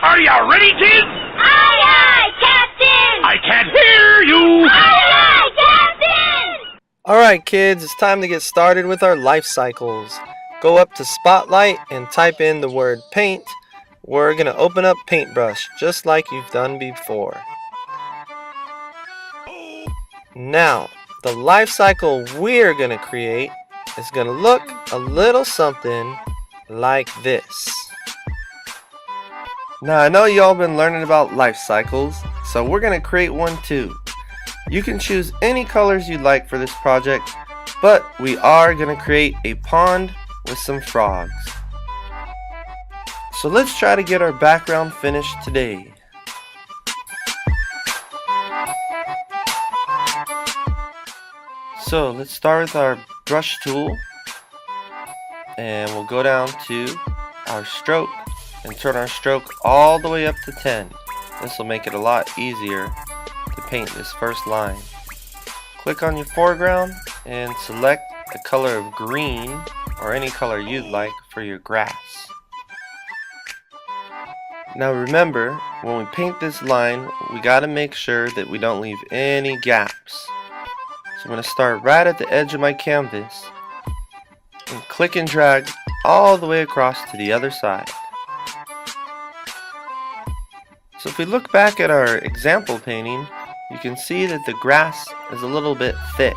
Are you ready, kids? Aye, aye, Captain! I can't hear you! Aye, aye, Captain! Alright kids, it's time to get started with our life cycles. Go up to Spotlight and type in the word paint. We're going to open up Paintbrush just like you've done before. Now, the life cycle we're going to create is going to look a little something like this. Now I know y'all been learning about life cycles, so we're going to create one too. You can choose any colors you'd like for this project, but we are going to create a pond with some frogs. So let's try to get our background finished today. So let's start with our brush tool, and we'll go down to our stroke and turn our stroke all the way up to 10. This will make it a lot easier to paint this first line. Click on your foreground and select the color of green or any color you'd like for your grass. Now remember, when we paint this line, we got to make sure that we don't leave any gaps. So I'm going to start right at the edge of my canvas and click and drag all the way across to the other side. So if we look back at our example painting, you can see that the grass is a little bit thick.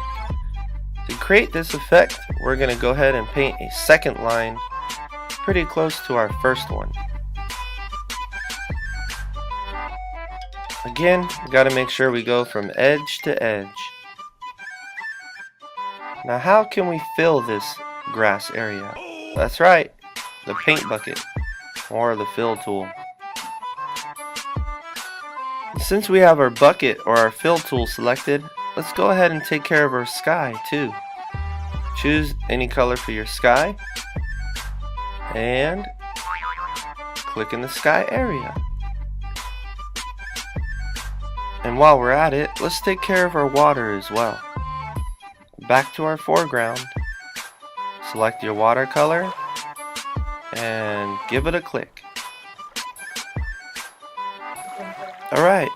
To create this effect, we're going to go ahead and paint a second line pretty close to our first one. Again, we got to make sure we go from edge to edge. Now how can we fill this grass area? That's right, the paint bucket or the fill tool. Since we have our bucket or our fill tool selected, let's go ahead and take care of our sky too. Choose any color for your sky and click in the sky area. And while we're at it, let's take care of our water as well. Back to our foreground, select your watercolor and give it a click. Alright,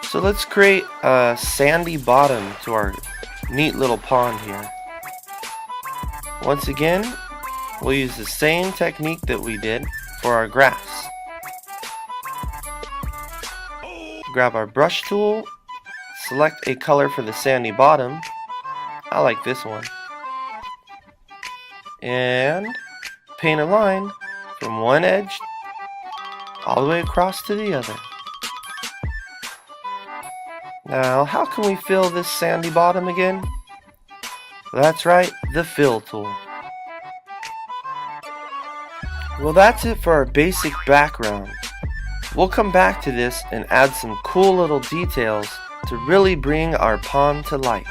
so let's create a sandy bottom to our neat little pond here. Once again, we'll use the same technique that we did for our grass. Grab our brush tool, select a color for the sandy bottom. I like this one. And paint a line from one edge all the way across to the other. Now, how can we fill this sandy bottom again? That's right, the fill tool. Well, that's it for our basic background. We'll come back to this and add some cool little details to really bring our pond to life.